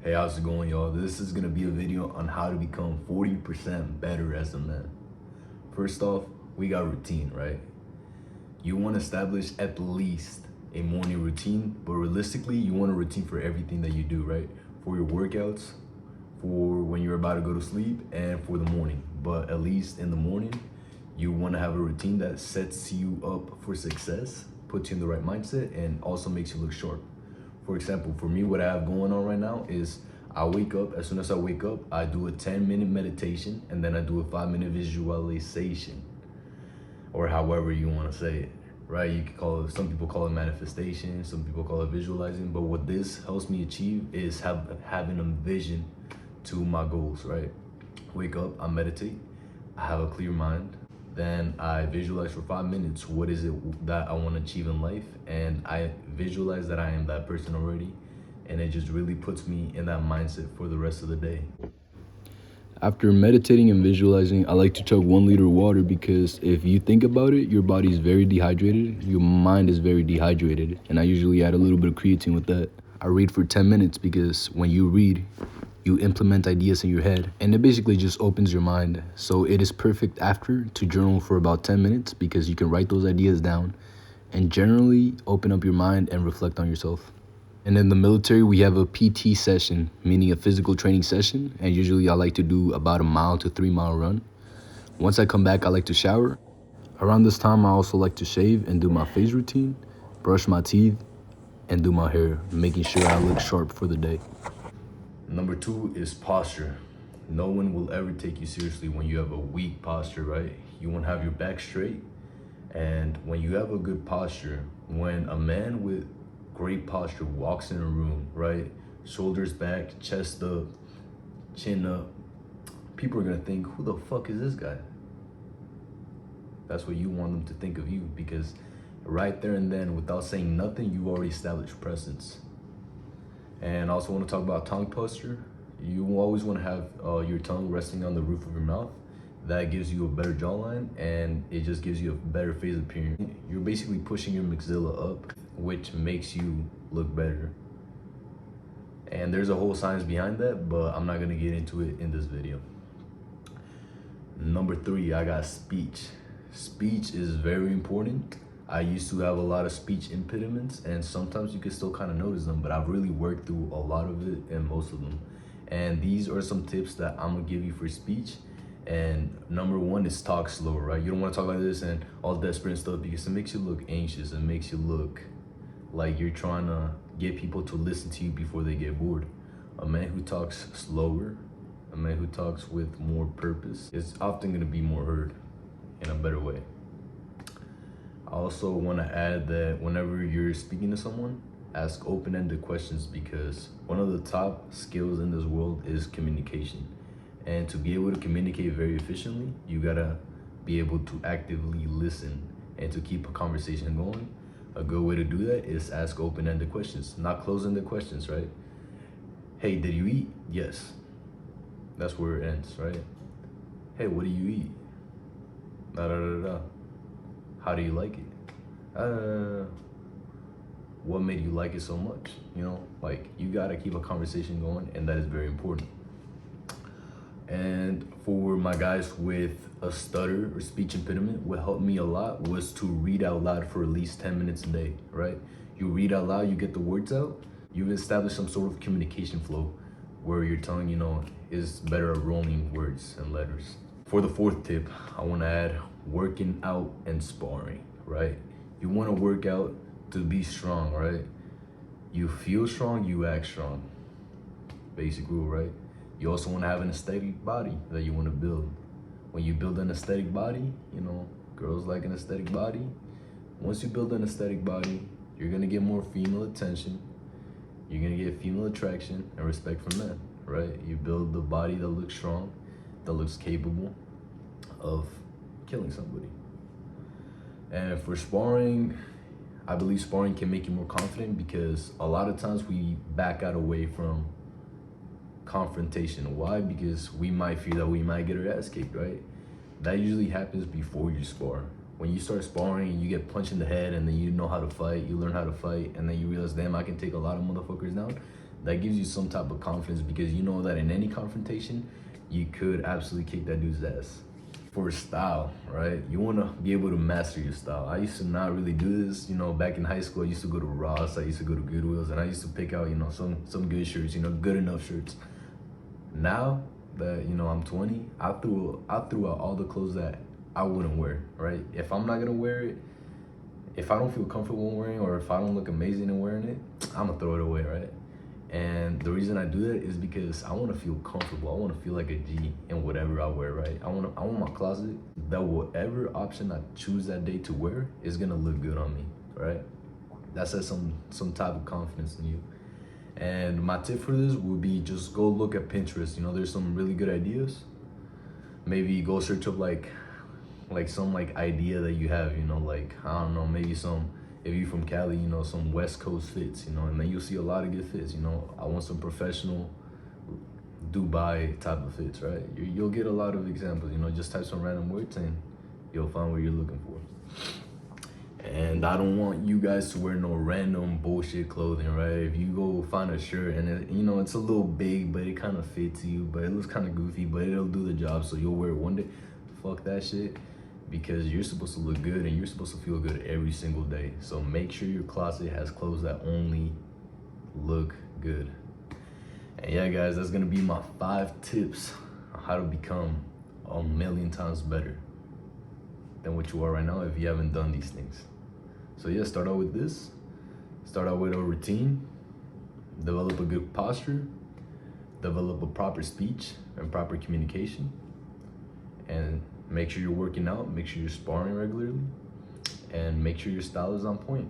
Hey, how's it going, y'all? This is gonna be a video on how to become 40% better as a man. First off, we got routine, right? You wanna establish at least a morning routine, but realistically, you want a routine for everything that you do, right? For your workouts, for when you're about to go to sleep, and for the morning. But at least in the morning, you wanna have a routine that sets you up for success, puts you in the right mindset, and also makes you look sharp. For example, for me, what I have going on right now is I wake up, as soon as I wake up, I do a 10-minute meditation, and then I do a 5-minute visualization, or however you want to say it, right? You could call it, some people call it manifestation, some people call it visualizing, but what this helps me achieve is having a vision to my goals, right? Wake up, I meditate, I have a clear mind, then I visualize for 5 minutes what is it that I want to achieve in life, and I visualize that I am that person already, and it just really puts me in that mindset for the rest of the day. After meditating and visualizing, I like to chug 1 liter of water because if you think about it, your body is very dehydrated, your mind is very dehydrated, and I usually add a little bit of creatine with that. I read for 10 minutes because when you read, you implement ideas in your head, and it basically just opens your mind. So it is perfect after to journal for about 10 minutes because you can write those ideas down and generally open up your mind and reflect on yourself. And in the military, we have a PT session, meaning a physical training session, and usually I like to do about a 1 to 3 mile run. Once I come back, I like to shower. Around this time, I also like to shave and do my face routine, brush my teeth, and do my hair, making sure I look sharp for the day. Number 2 is posture. No one will ever take you seriously when you have a weak posture, right? You want to have your back straight, and when you have a good posture, when a man with great posture walks in a room, right? Shoulders back, chest up, chin up, people are gonna think, who the fuck is this guy? That's what you want them to think of you, because right there and then, without saying nothing, you've already established presence. And I also want to talk about tongue posture. You always want to have your tongue resting on the roof of your mouth. That gives you a better jawline, and it just gives you a better face appearance. You're basically pushing your maxilla up, which makes you look better. And there's a whole science behind that, but I'm not gonna get into it in this video. Number 3, I got speech. Speech is very important. I used to have a lot of speech impediments, and sometimes you can still kind of notice them, but I've really worked through a lot of it and most of them. And these are some tips that I'm gonna give you for speech. And number 1 is talk slower, right? You don't want to talk like this and all desperate and stuff, because it makes you look anxious. It makes you look like you're trying to get people to listen to you before they get bored. A man who talks slower, a man who talks with more purpose is often going to be more heard in a better way. I also want to add that whenever you're speaking to someone, ask open-ended questions, because one of the top skills in this world is communication. And to be able to communicate very efficiently, you gotta be able to actively listen and to keep a conversation going. A good way to do that is ask open-ended questions, not close-ended questions, right? Hey, did you eat? Yes. That's where it ends, right? Hey, what do you eat? Da da da da. How do you like it? What made you like it so much? You know, like, you gotta keep a conversation going, and that is very important. And for my guys with a stutter or speech impediment, what helped me a lot was to read out loud for at least 10 minutes a day, right? You read out loud, you get the words out, you've established some sort of communication flow where your tongue, is better at rolling words and letters. For the 4th tip, I want to add working out and sparring, right? You want to work out to be strong, right? You feel strong, you act strong. Basic rule, right? You also want to have an aesthetic body that you want to build. When you build an aesthetic body, girls like an aesthetic body. Once you build an aesthetic body, you're going to get more female attention. You're going to get female attraction and respect from men, right? You build the body that looks strong, that looks capable of killing somebody. And for sparring, I believe sparring can make you more confident, because a lot of times we back out away from confrontation. Why? Because we might fear that we might get our ass kicked, right? That usually happens before you spar. When you start sparring, you get punched in the head, and then you know how to fight, you learn how to fight, and then you realize, damn, I can take a lot of motherfuckers down. That gives you some type of confidence because you know that in any confrontation, you could absolutely kick that dude's ass. For style, right? You want to be able to master your style. I used to not really do this, back in high school. I used to go to Ross, I used to go to Goodwills, and I used to pick out, some good shirts, good enough shirts. Now that I'm 20, I threw out all the clothes that I wouldn't wear, right? If I'm not gonna wear it, if I don't feel comfortable wearing, or if I don't look amazing in wearing it, I'm gonna throw it away, right? And the reason I do that is because I want to feel comfortable. I want to feel like a G in whatever I wear, right? I want my closet that whatever option I choose that day to wear is gonna look good on me, right? That says some type of confidence in you. And my tip for this would be just go look at Pinterest. There's some really good ideas. Maybe go search up like some like idea that you have, like I don't know, maybe some, if you're from Cali, some West Coast fits, and then you'll see a lot of good fits. I want some professional Dubai type of fits, right? You'll get a lot of examples. Just type some random words and you'll find what you're looking for. And I don't want you guys to wear no random bullshit clothing, right? If you go find a shirt and it's a little big, but it kind of fits you, but it looks kind of goofy, but it'll do the job, so you'll wear it one day. Fuck that shit. Because you're supposed to look good and you're supposed to feel good every single day. So make sure your closet has clothes that only look good. And yeah, guys, that's gonna be my 5 tips on how to become 1,000,000 times better than what you are right now if you haven't done these things. So yeah, start out with this. Start out with a routine. Develop a good posture. Develop a proper speech and proper communication. And make sure you're working out, make sure you're sparring regularly, and make sure your style is on point.